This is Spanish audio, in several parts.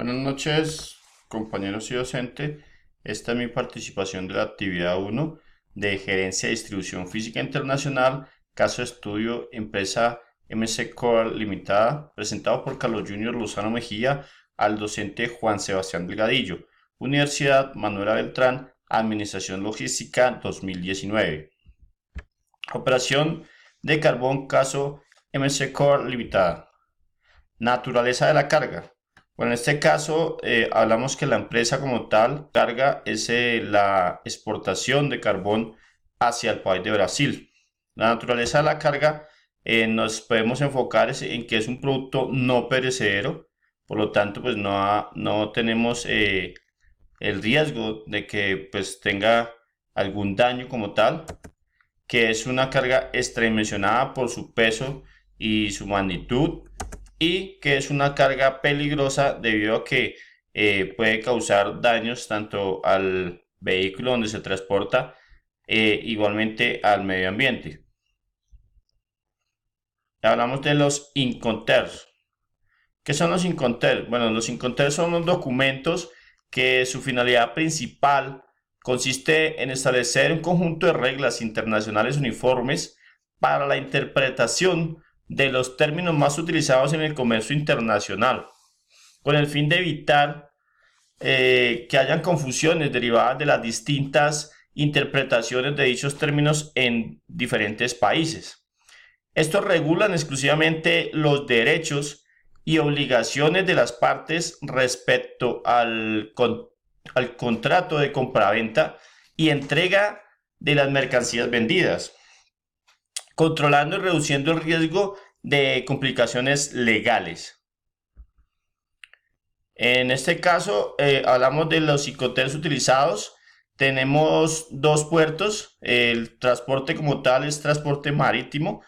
Buenas noches, compañeros y docente. Esta es mi participación de la actividad 1 de Gerencia de Distribución Física Internacional, caso de estudio Empresa MC Core Limitada, presentado por Carlos Junior Lozano Mejía al docente Juan Sebastián Delgadillo, Universidad Manuela Beltrán, Administración Logística 2019. Operación de carbón, caso MC Core Limitada. Naturaleza de la carga. Bueno, en este caso hablamos que la empresa como tal carga es la exportación de carbón hacia el país de Brasil. La naturaleza de la carga nos podemos enfocar en que es un producto no perecedero, por lo tanto pues no tenemos el riesgo de que pues tenga algún daño como tal, que es una carga extradimensionada por su peso y su magnitud, y que es una carga peligrosa debido a que puede causar daños tanto al vehículo donde se transporta, igualmente al medio ambiente. Hablamos de los Incoterms. ¿Qué son los Incoterms? Bueno, los Incoterms son los documentos que su finalidad principal consiste en establecer un conjunto de reglas internacionales uniformes para la interpretación de los términos más utilizados en el comercio internacional, con el fin de evitar que hayan confusiones derivadas de las distintas interpretaciones de dichos términos en diferentes países. Estos regulan exclusivamente los derechos y obligaciones de las partes respecto al contrato de compraventa y entrega de las mercancías vendidas, controlando y reduciendo el riesgo de complicaciones legales. En este caso, hablamos de los Incoterms utilizados. Tenemos dos puertos. El transporte como tal es transporte marítimo.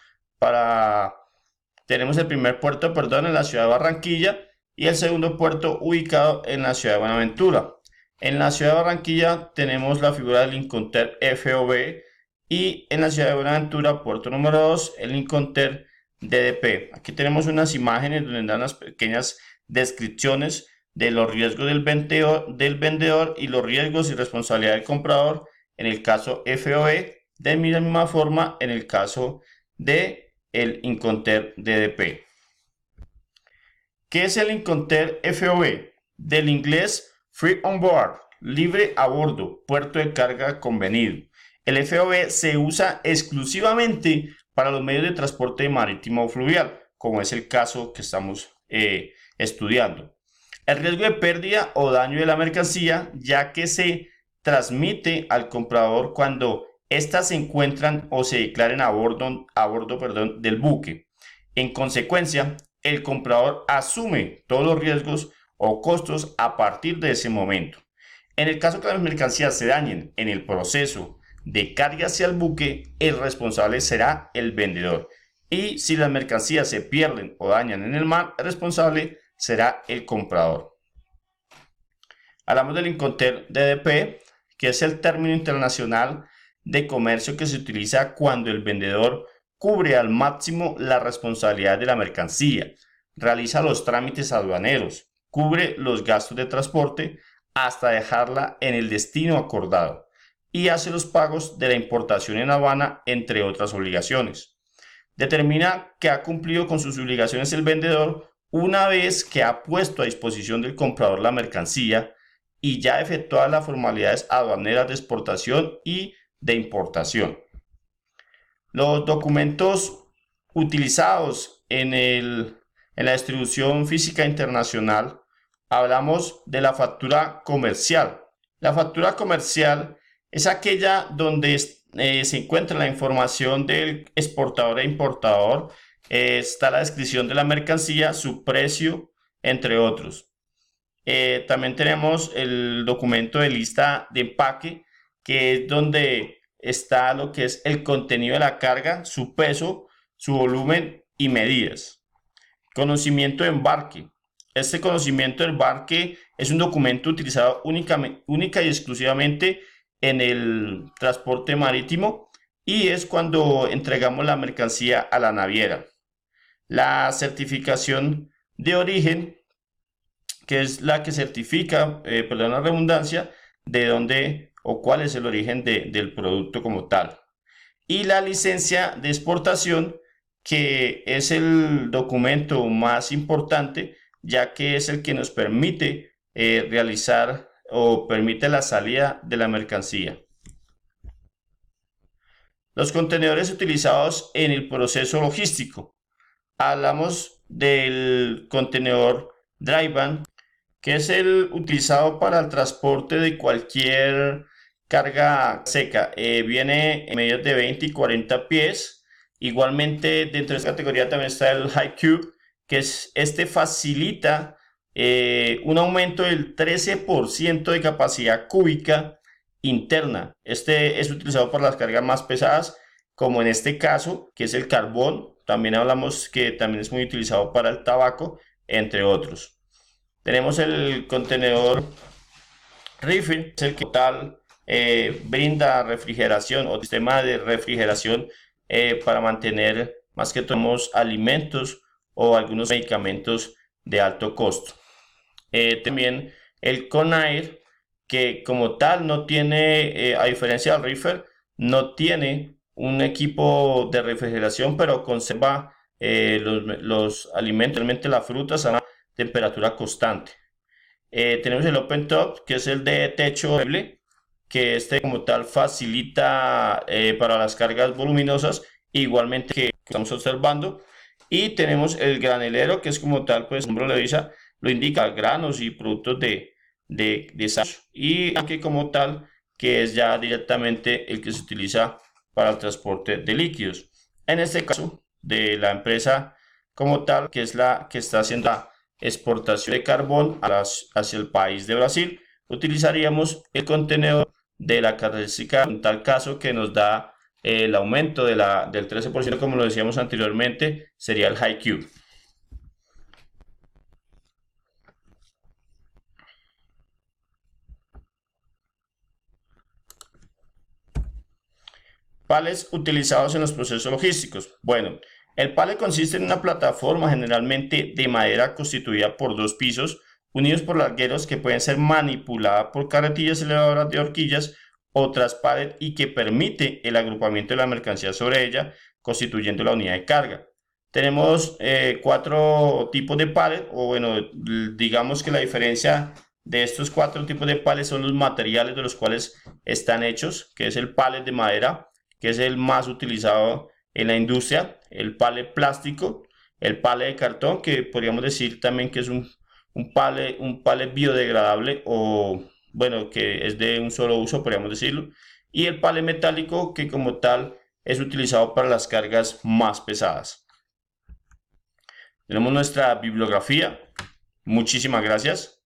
Tenemos el primer puerto, en la ciudad de Barranquilla, y el segundo puerto ubicado en la ciudad de Buenaventura. En la ciudad de Barranquilla tenemos la figura del Incoterm FOB, y en la ciudad de Buenaventura, puerto número 2, el Incoterm DDP. Aquí tenemos unas imágenes donde dan las pequeñas descripciones de los riesgos del vendedor y los riesgos y responsabilidad del comprador en el caso FOB, de la misma forma en el caso de el Incoterm DDP. ¿Qué es el Incoterm FOB? Del inglés Free on Board, libre a bordo, puerto de carga convenido. El FOB se usa exclusivamente para los medios de transporte marítimo o fluvial, como es el caso que estamos estudiando. El riesgo de pérdida o daño de la mercancía, ya que se transmite al comprador cuando éstas se encuentran o se declaren a bordo del buque. En consecuencia, el comprador asume todos los riesgos o costos a partir de ese momento. En el caso que las mercancías se dañen en el proceso de carga hacia el buque, el responsable será el vendedor. Y si las mercancías se pierden o dañan en el mar, el responsable será el comprador. Hablamos del Incoterm DDP, que es el término internacional de comercio que se utiliza cuando el vendedor cubre al máximo la responsabilidad de la mercancía, realiza los trámites aduaneros, cubre los gastos de transporte hasta dejarla en el destino acordado y hace los pagos de la importación en aduana, entre otras obligaciones. Determina que ha cumplido con sus obligaciones el vendedor una vez que ha puesto a disposición del comprador la mercancía y ya efectuado las formalidades aduaneras de exportación y de importación. Los documentos utilizados en la distribución física internacional, hablamos de la factura comercial. La factura comercial es aquella donde se encuentra la información del exportador e importador, está la descripción de la mercancía, su precio, entre otros. También tenemos el documento de lista de empaque, que es donde está lo que es el contenido de la carga, su peso, su volumen y medidas. Conocimiento de embarque. Este conocimiento de embarque es un documento utilizado única y exclusivamente en el transporte marítimo, y es cuando entregamos la mercancía a la naviera. La certificación de origen que es la que certifica, perdón la redundancia, de dónde o cuál es el origen del producto como tal. Y la licencia de exportación, que es el documento más importante, ya que es el que nos permite realizar o permite la salida de la mercancía. Los contenedores utilizados en el proceso logístico. Hablamos del contenedor dry van, que es el utilizado para el transporte de cualquier carga seca. Viene en medios de 20 y 40 pies. Igualmente, dentro de esta categoría también está el High Cube, que facilita un aumento del 13% de capacidad cúbica interna. Este es utilizado para las cargas más pesadas, como en este caso, que es el carbón. También hablamos que también es muy utilizado para el tabaco, entre otros. Tenemos el contenedor refill, es el que tal brinda refrigeración o sistema de refrigeración para mantener más que todo alimentos o algunos medicamentos de alto costo. También el Conair, que como tal no tiene, a diferencia del reefer, no tiene un equipo de refrigeración, pero conserva los alimentos, realmente las frutas, a una temperatura constante. Tenemos el Open Top, que es el de techo doble, que este como tal facilita para las cargas voluminosas, igualmente que estamos observando. Y tenemos el granelero, que es como tal, pues el nombre lo indica, granos y productos de sal. Y aquí como tal, que es ya directamente el que se utiliza para el transporte de líquidos. En este caso, de la empresa como tal, que es la que está haciendo la exportación de carbón hacia el país de Brasil, utilizaríamos el contenedor de la característica, en tal caso que nos da el aumento del 13%, como lo decíamos anteriormente, sería el High Cube. Palets utilizados en los procesos logísticos. Bueno, el pallet consiste en una plataforma generalmente de madera constituida por dos pisos unidos por largueros que pueden ser manipuladas por carretillas elevadoras de horquillas o tras pallet y que permite el agrupamiento de la mercancía sobre ella, constituyendo la unidad de carga. Tenemos 4 tipos de pallet, o bueno, digamos que la diferencia de estos 4 tipos de pallet son los materiales de los cuales están hechos, que es el pallet de madera, que es el más utilizado en la industria, el pallet plástico, el pallet de cartón, que podríamos decir también que es un pallet biodegradable o, bueno, que es de un solo uso, podríamos decirlo, y el pallet metálico, que como tal es utilizado para las cargas más pesadas. Tenemos nuestra bibliografía. Muchísimas gracias.